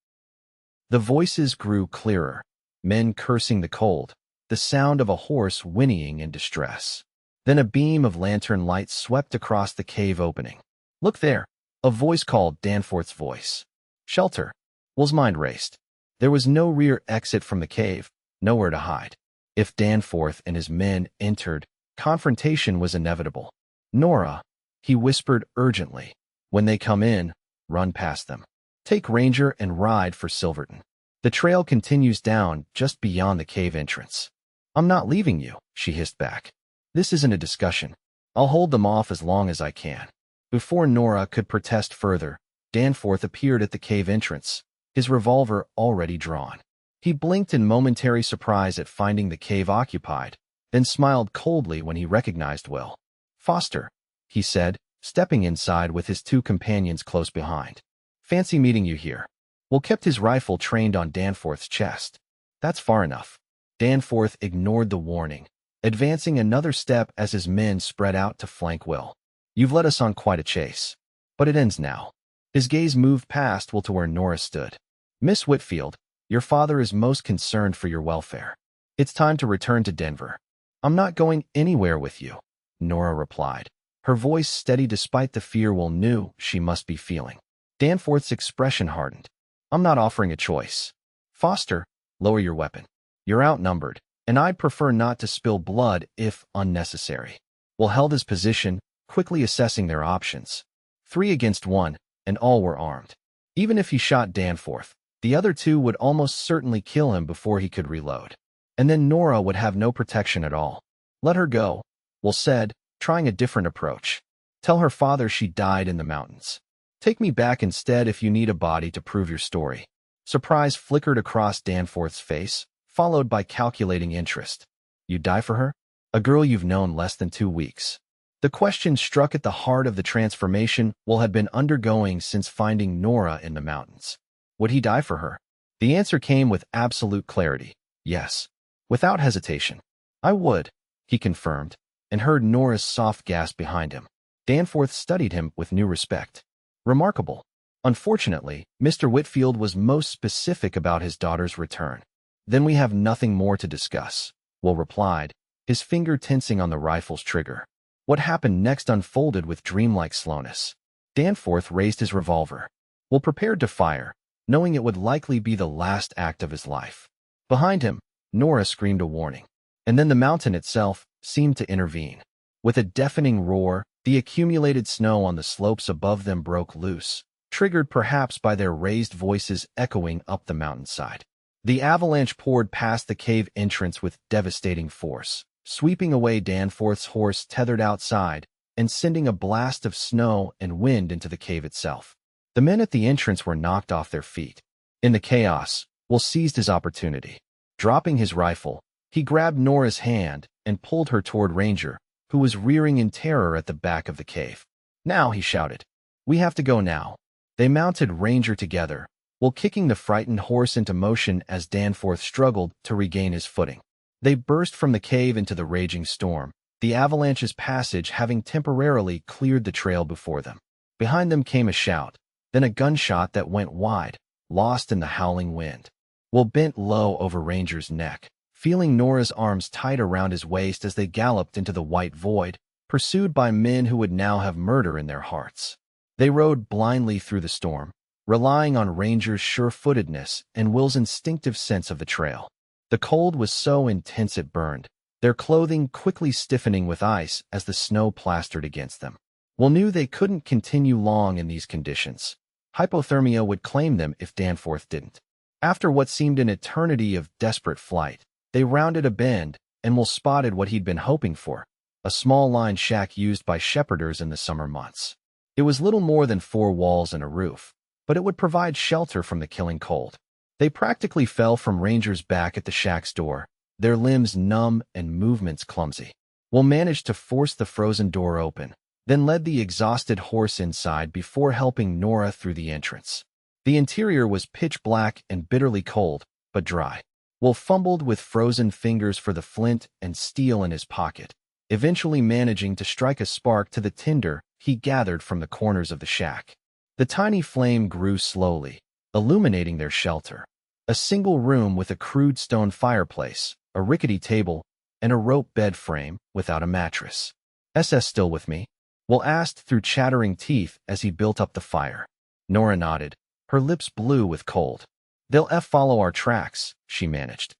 S1: The voices grew clearer, men cursing the cold, the sound of a horse whinnying in distress. Then a beam of lantern light swept across the cave opening. "Look there," a voice called, Danforth's voice. "Shelter." Will's mind raced. There was no rear exit from the cave, nowhere to hide. If Danforth and his men entered, confrontation was inevitable. "Nora," he whispered urgently, "when they come in, run past them. Take Ranger and ride for Silverton. The trail continues down just beyond the cave entrance." "I'm not leaving you," she hissed back. "This isn't a discussion. I'll hold them off as long as I can." Before Nora could protest further, Danforth appeared at the cave entrance, his revolver already drawn. He blinked in momentary surprise at finding the cave occupied, then smiled coldly when he recognized Will. "Foster," he said, stepping inside with his two companions close behind. "Fancy meeting you here." Will kept his rifle trained on Danforth's chest. "That's far enough." Danforth ignored the warning, advancing another step as his men spread out to flank Will. "You've led us on quite a chase, but it ends now." His gaze moved past Will to where Nora stood. "Miss Whitfield, your father is most concerned for your welfare. It's time to return to Denver." "I'm not going anywhere with you," Nora replied, her voice steady despite the fear Will knew she must be feeling. Danforth's expression hardened. "I'm not offering a choice. Foster, lower your weapon. You're outnumbered, and I'd prefer not to spill blood if unnecessary." Will held his position, quickly assessing their options. 3 against 1, and all were armed. Even if he shot Danforth, the other two would almost certainly kill him before he could reload. And then Nora would have no protection at all. "Let her go," Will said, trying a different approach. "Tell her father she died in the mountains. Take me back instead if you need a body to prove your story." Surprise flickered across Danforth's face, followed by calculating interest. "You'd die for her? A girl you've known less than 2 weeks." The question struck at the heart of the transformation Will had been undergoing since finding Nora in the mountains. Would he die for her? The answer came with absolute clarity. Yes. Without hesitation. "I would," he confirmed, and heard Nora's soft gasp behind him. Danforth studied him with new respect. Remarkable. Unfortunately, Mr. Whitfield was most specific about his daughter's return. "Then we have nothing more to discuss," Will replied, his finger tensing on the rifle's trigger. What happened next unfolded with dreamlike slowness. Danforth raised his revolver. Will prepared to fire, knowing it would likely be the last act of his life. Behind him, Nora screamed a warning. And then the mountain itself seemed to intervene. With a deafening roar, the accumulated snow on the slopes above them broke loose, triggered perhaps by their raised voices echoing up the mountainside. The avalanche poured past the cave entrance with devastating force, sweeping away Danforth's horse tethered outside and sending a blast of snow and wind into the cave itself. The men at the entrance were knocked off their feet. In the chaos, Will seized his opportunity. Dropping his rifle, he grabbed Nora's hand and pulled her toward Ranger, who was rearing in terror at the back of the cave. "Now," he shouted. "We have to go now." They mounted Ranger together, Will kicking the frightened horse into motion as Danforth struggled to regain his footing. They burst from the cave into the raging storm, the avalanche's passage having temporarily cleared the trail before them. Behind them came a shout, then a gunshot that went wide, lost in the howling wind. Will bent low over Ranger's neck, feeling Nora's arms tight around his waist as they galloped into the white void, pursued by men who would now have murder in their hearts. They rode blindly through the storm, relying on Ranger's sure-footedness and Will's instinctive sense of the trail. The cold was so intense it burned, their clothing quickly stiffening with ice as the snow plastered against them. Will knew they couldn't continue long in these conditions. Hypothermia would claim them if Danforth didn't. After what seemed an eternity of desperate flight, they rounded a bend, and Will spotted what he'd been hoping for, a small line shack used by shepherders in the summer months. It was little more than 4 walls and a roof, but it would provide shelter from the killing cold. They practically fell from Ranger's back at the shack's door, their limbs numb and movements clumsy. Will managed to force the frozen door open, then led the exhausted horse inside before helping Nora through the entrance. The interior was pitch black and bitterly cold, but dry. Wolf fumbled with frozen fingers for the flint and steel in his pocket, eventually managing to strike a spark to the tinder he gathered from the corners of the shack. The tiny flame grew slowly, illuminating their shelter. A single room with a crude stone fireplace, a rickety table, and a rope bed frame without a mattress. "SS still with me?" Will asked through chattering teeth as he built up the fire. Nora nodded, her lips blue with cold. "They'll follow our tracks," she managed.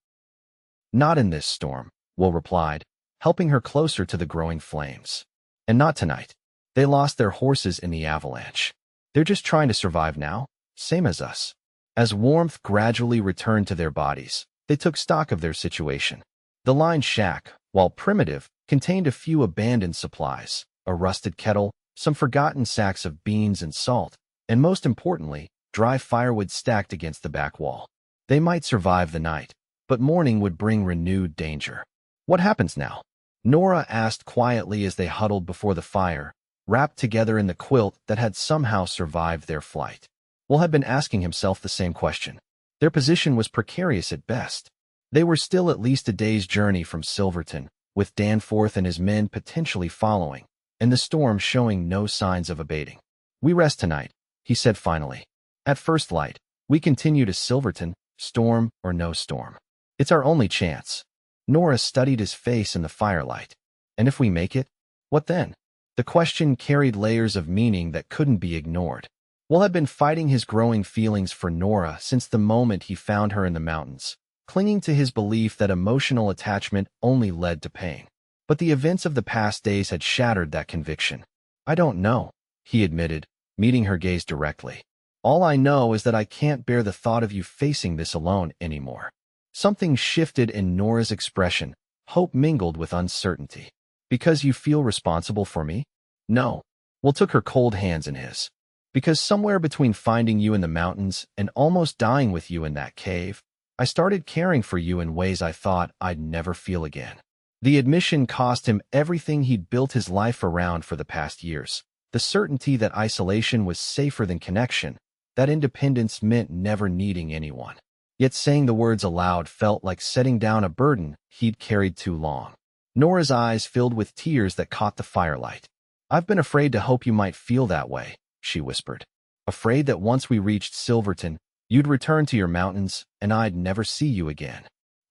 S1: "Not in this storm," Will replied, helping her closer to the growing flames. "And not tonight. They lost their horses in the avalanche. They're just trying to survive now, same as us." As warmth gradually returned to their bodies, they took stock of their situation. The lined shack, while primitive, contained a few abandoned supplies, a rusted kettle, some forgotten sacks of beans and salt, and most importantly, dry firewood stacked against the back wall. They might survive the night, but morning would bring renewed danger. "What happens now?" Nora asked quietly as they huddled before the fire, wrapped together in the quilt that had somehow survived their flight. Will had been asking himself the same question. Their position was precarious at best. They were still at least a day's journey from Silverton, with Danforth and his men potentially following, and the storm showing no signs of abating. "We rest tonight," he said finally. "At first light, we continue to Silverton, storm or no storm. It's our only chance." Nora studied his face in the firelight. "And if we make it, what then?" The question carried layers of meaning that couldn't be ignored. Will had been fighting his growing feelings for Nora since the moment he found her in the mountains, clinging to his belief that emotional attachment only led to pain. But the events of the past days had shattered that conviction. "I don't know," he admitted, meeting her gaze directly. "All I know is that I can't bear the thought of you facing this alone anymore." Something shifted in Nora's expression, hope mingled with uncertainty. "Because you feel responsible for me?" "No." Will took her cold hands in his. "Because somewhere between finding you in the mountains and almost dying with you in that cave, I started caring for you in ways I thought I'd never feel again." The admission cost him everything he'd built his life around for the past years. The certainty that isolation was safer than connection, that independence meant never needing anyone. Yet saying the words aloud felt like setting down a burden he'd carried too long. Nora's eyes filled with tears that caught the firelight. "I've been afraid to hope you might feel that way," she whispered. "Afraid that once we reached Silverton, you'd return to your mountains and I'd never see you again.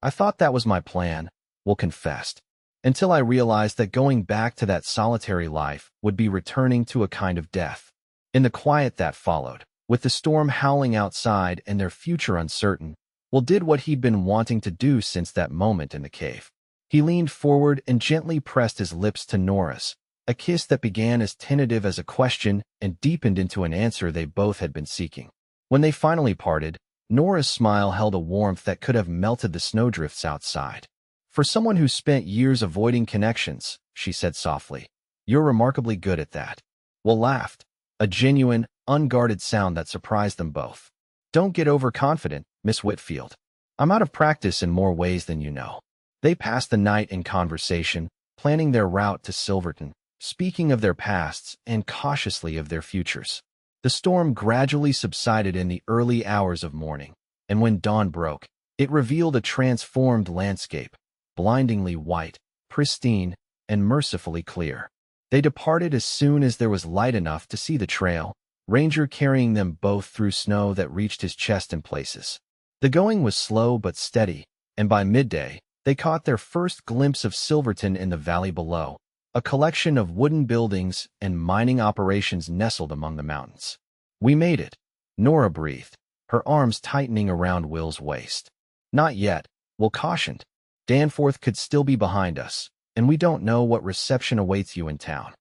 S1: I thought that was my plan," Will confessed, "until I realized that going back to that solitary life would be returning to a kind of death." In the quiet that followed, with the storm howling outside and their future uncertain, Will did what he'd been wanting to do since that moment in the cave. He leaned forward and gently pressed his lips to Nora's, a kiss that began as tentative as a question and deepened into an answer they both had been seeking. When they finally parted, Nora's smile held a warmth that could have melted the snowdrifts outside. "For someone who spent years avoiding connections," she said softly, "you're remarkably good at that." Will laughed, a genuine, unguarded sound that surprised them both. "Don't get overconfident, Miss Whitfield. I'm out of practice in more ways than you know." They passed the night in conversation, planning their route to Silverton, speaking of their pasts and cautiously of their futures. The storm gradually subsided in the early hours of morning, and when dawn broke, it revealed a transformed landscape, blindingly white, pristine, and mercifully clear. They departed as soon as there was light enough to see the trail, Ranger carrying them both through snow that reached his chest in places. The going was slow but steady, and by midday, they caught their first glimpse of Silverton in the valley below, a collection of wooden buildings and mining operations nestled among the mountains. "We made it," Nora breathed, her arms tightening around Will's waist. "Not yet," Will cautioned. "Danforth could still be behind us, and we don't know what reception awaits you in town."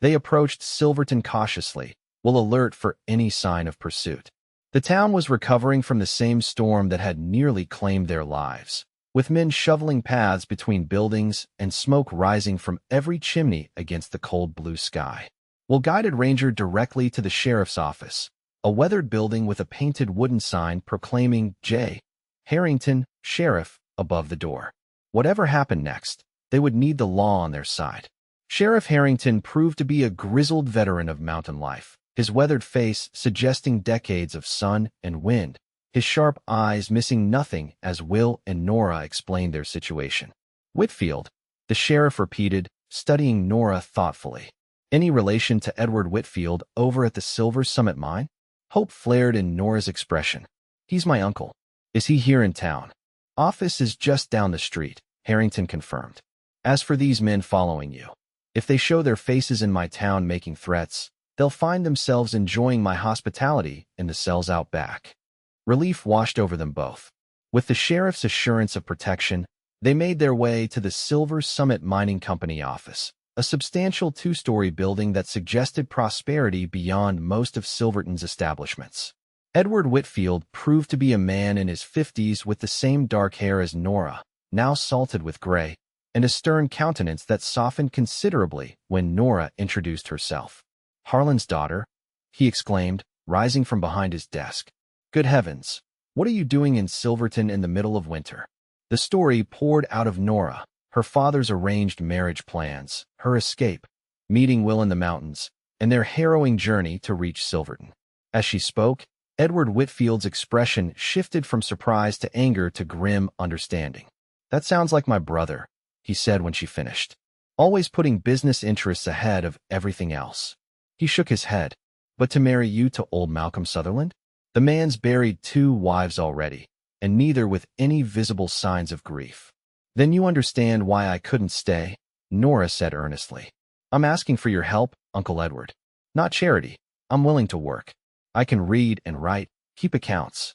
S1: They approached Silverton cautiously, Will alert for any sign of pursuit. The town was recovering from the same storm that had nearly claimed their lives, with men shoveling paths between buildings and smoke rising from every chimney against the cold blue sky. Will guided Ranger directly to the sheriff's office, a weathered building with a painted wooden sign proclaiming J. Harrington, Sheriff, above the door. Whatever happened next, they would need the law on their side. Sheriff Harrington proved to be a grizzled veteran of mountain life, his weathered face suggesting decades of sun and wind, his sharp eyes missing nothing as Will and Nora explained their situation. Whitfield, the sheriff repeated, studying Nora thoughtfully. Any relation to Edward Whitfield over at the Silver Summit mine? Hope flared in Nora's expression. He's my uncle. Is he here in town? Office is just down the street, Harrington confirmed. As for these men following you, if they show their faces in my town making threats, they'll find themselves enjoying my hospitality in the cells out back. Relief washed over them both. With the sheriff's assurance of protection, they made their way to the Silver Summit Mining Company office, a substantial two-story building that suggested prosperity beyond most of Silverton's establishments. Edward Whitfield proved to be a man in his 50s with the same dark hair as Nora, now salted with gray, and a stern countenance that softened considerably when Nora introduced herself. Harlan's daughter, he exclaimed, rising from behind his desk. Good heavens, what are you doing in Silverton in the middle of winter? The story poured out of Nora, her father's arranged marriage plans, her escape, meeting Will in the mountains, and their harrowing journey to reach Silverton. As she spoke, Edward Whitfield's expression shifted from surprise to anger to grim understanding. That sounds like my brother, he said when she finished, always putting business interests ahead of everything else. He shook his head. But to marry you to old Malcolm Sutherland? The man's buried 2 wives already, and neither with any visible signs of grief. Then you understand why I couldn't stay, Nora said earnestly. I'm asking for your help, Uncle Edward. Not charity. I'm willing to work. I can read and write, keep accounts.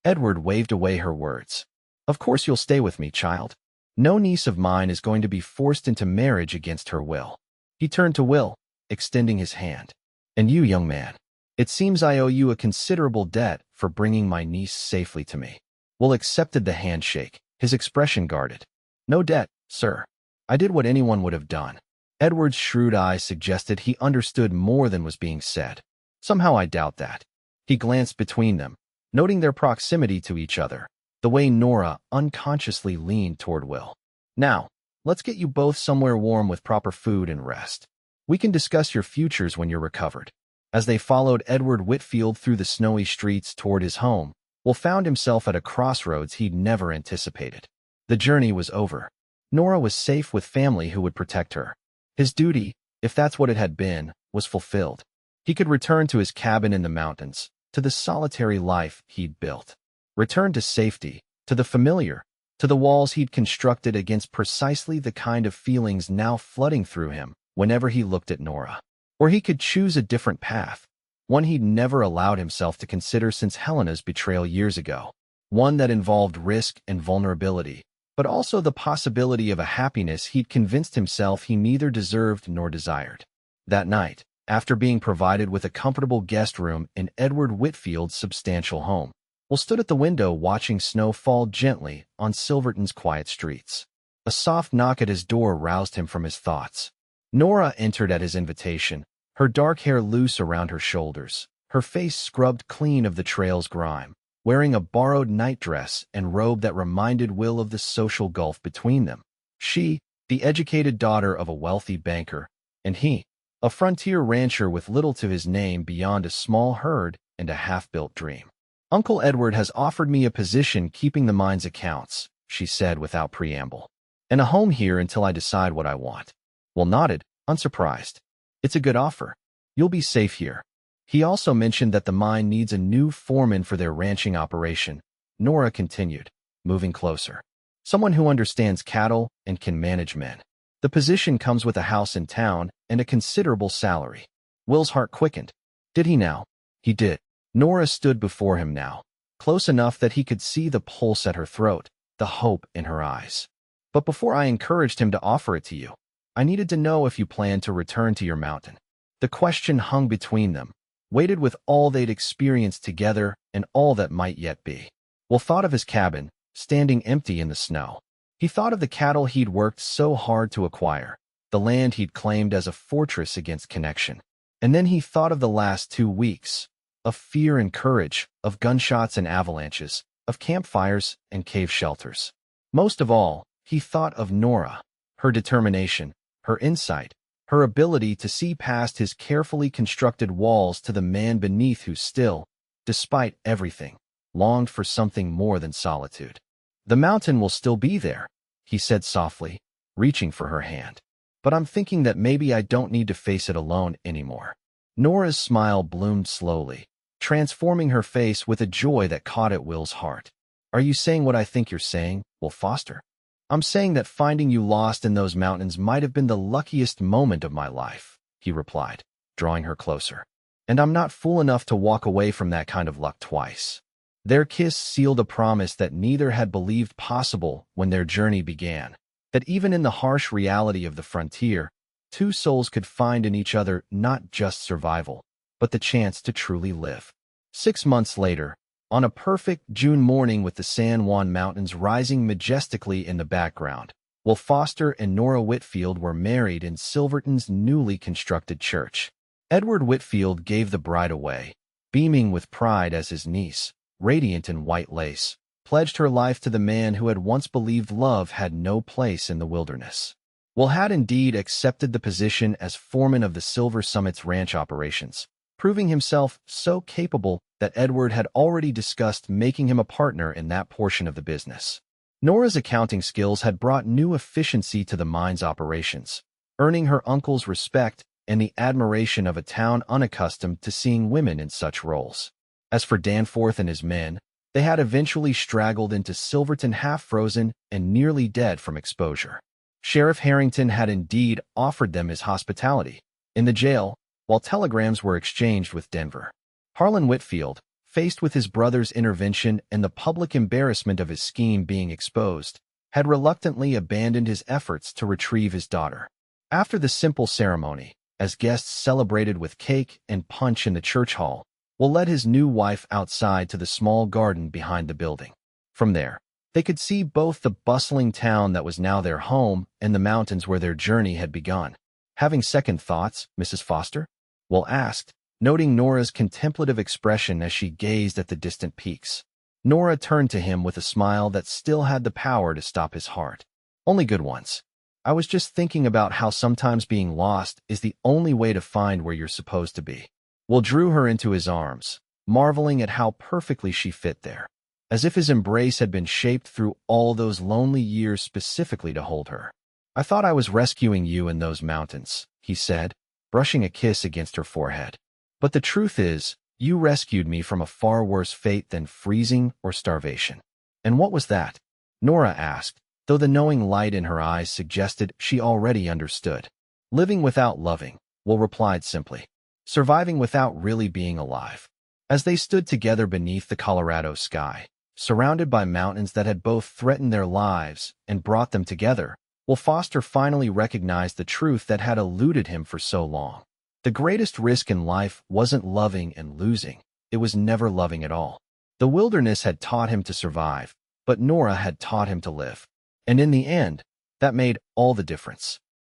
S1: Edward waved away her words. Of course you'll stay with me, child. No niece of mine is going to be forced into marriage against her will. He turned to Will, extending his hand. And you, young man, it seems I owe you a considerable debt for bringing my niece safely to me. Will accepted the handshake, his expression guarded. No debt, sir. I did what anyone would have done. Edward's shrewd eyes suggested he understood more than was being said. Somehow I doubt that. He glanced between them, noting their proximity to each other, the way Nora unconsciously leaned toward Will. Now, let's get you both somewhere warm with proper food and rest. We can discuss your futures when you're recovered. As they followed Edward Whitfield through the snowy streets toward his home, Will found himself at a crossroads he'd never anticipated. The journey was over. Nora was safe with family who would protect her. His duty, if that's what it had been, was fulfilled. He could return to his cabin in the mountains, to the solitary life he'd built. Return to safety, to the familiar, to the walls he'd constructed against precisely the kind of feelings now flooding through him whenever he looked at Nora. Or he could choose a different path, one he'd never allowed himself to consider since Helena's betrayal years ago, one that involved risk and vulnerability, but also the possibility of a happiness he'd convinced himself he neither deserved nor desired. That night, after being provided with a comfortable guest room in Edward Whitfield's substantial home, Will stood at the window watching snow fall gently on Silverton's quiet streets. A soft knock at his door roused him from his thoughts. Nora entered at his invitation, her dark hair loose around her shoulders, her face scrubbed clean of the trail's grime, wearing a borrowed nightdress and robe that reminded Will of the social gulf between them. She, the educated daughter of a wealthy banker, and he, a frontier rancher with little to his name beyond a small herd and a half-built dream. Uncle Edward has offered me a position keeping the mine's accounts, she said without preamble, and a home here until I decide what I want. Will nodded, unsurprised. It's a good offer. You'll be safe here. He also mentioned that the mine needs a new foreman for their ranching operation, Nora continued, moving closer. Someone who understands cattle and can manage men. The position comes with a house in town and a considerable salary. Will's heart quickened. Did he now? He did. Nora stood before him now, close enough that he could see the pulse at her throat, the hope in her eyes. But before I encouraged him to offer it to you, I needed to know if you planned to return to your mountain. The question hung between them, weighted with all they'd experienced together and all that might yet be. Will thought of his cabin, standing empty in the snow. He thought of the cattle he'd worked so hard to acquire, the land he'd claimed as a fortress against connection. And then he thought of the last 2 weeks, of fear and courage, of gunshots and avalanches, of campfires and cave shelters. Most of all, he thought of Nora, her determination, Her insight, her ability to see past his carefully constructed walls to the man beneath who still, despite everything, longed for something more than solitude. "The mountain will still be there," he said softly, reaching for her hand. "But I'm thinking that maybe I don't need to face it alone anymore." Nora's smile bloomed slowly, transforming her face with a joy that caught at Will's heart. "Are you saying what I think you're saying, Will Foster? I'm saying that finding you lost in those mountains might have been the luckiest moment of my life," he replied, drawing her closer. "And I'm not fool enough to walk away from that kind of luck twice." Their kiss sealed a promise that neither had believed possible when their journey began, that even in the harsh reality of the frontier, two souls could find in each other not just survival, but the chance to truly live. 6 months later, on a perfect June morning with the San Juan Mountains rising majestically in the background, Will Foster and Nora Whitfield were married in Silverton's newly constructed church. Edward Whitfield gave the bride away, beaming with pride as his niece, radiant in white lace, pledged her life to the man who had once believed love had no place in the wilderness. Will had indeed accepted the position as foreman of the Silver Summit's ranch operations, proving himself so capable that Edward had already discussed making him a partner in that portion of the business. Nora's accounting skills had brought new efficiency to the mine's operations, earning her uncle's respect and the admiration of a town unaccustomed to seeing women in such roles. As for Danforth and his men, they had eventually straggled into Silverton half-frozen and nearly dead from exposure. Sheriff Harrington had indeed offered them his hospitality in the jail, while telegrams were exchanged with Denver. Harlan Whitfield, faced with his brother's intervention and the public embarrassment of his scheme being exposed, had reluctantly abandoned his efforts to retrieve his daughter. After the simple ceremony, as guests celebrated with cake and punch in the church hall, Will led his new wife outside to the small garden behind the building. From there, they could see both the bustling town that was now their home and the mountains where their journey had begun. "Having second thoughts, Mrs. Foster?" Will asked, noting Nora's contemplative expression as she gazed at the distant peaks. Nora turned to him with a smile that still had the power to stop his heart. "Only good ones. I was just thinking about how sometimes being lost is the only way to find where you're supposed to be." Will drew her into his arms, marveling at how perfectly she fit there, as if his embrace had been shaped through all those lonely years specifically to hold her. "I thought I was rescuing you in those mountains," he said, brushing a kiss against her forehead. "But the truth is, you rescued me from a far worse fate than freezing or starvation." "And what was that?" Nora asked, though the knowing light in her eyes suggested she already understood. "Living without loving," Will replied simply. "Surviving without really being alive." As they stood together beneath the Colorado sky, surrounded by mountains that had both threatened their lives and brought them together, Will Foster finally recognized the truth that had eluded him for so long. The greatest risk in life wasn't loving and losing, it was never loving at all. The wilderness had taught him to survive, but Nora had taught him to live. And in the end, that made all the difference.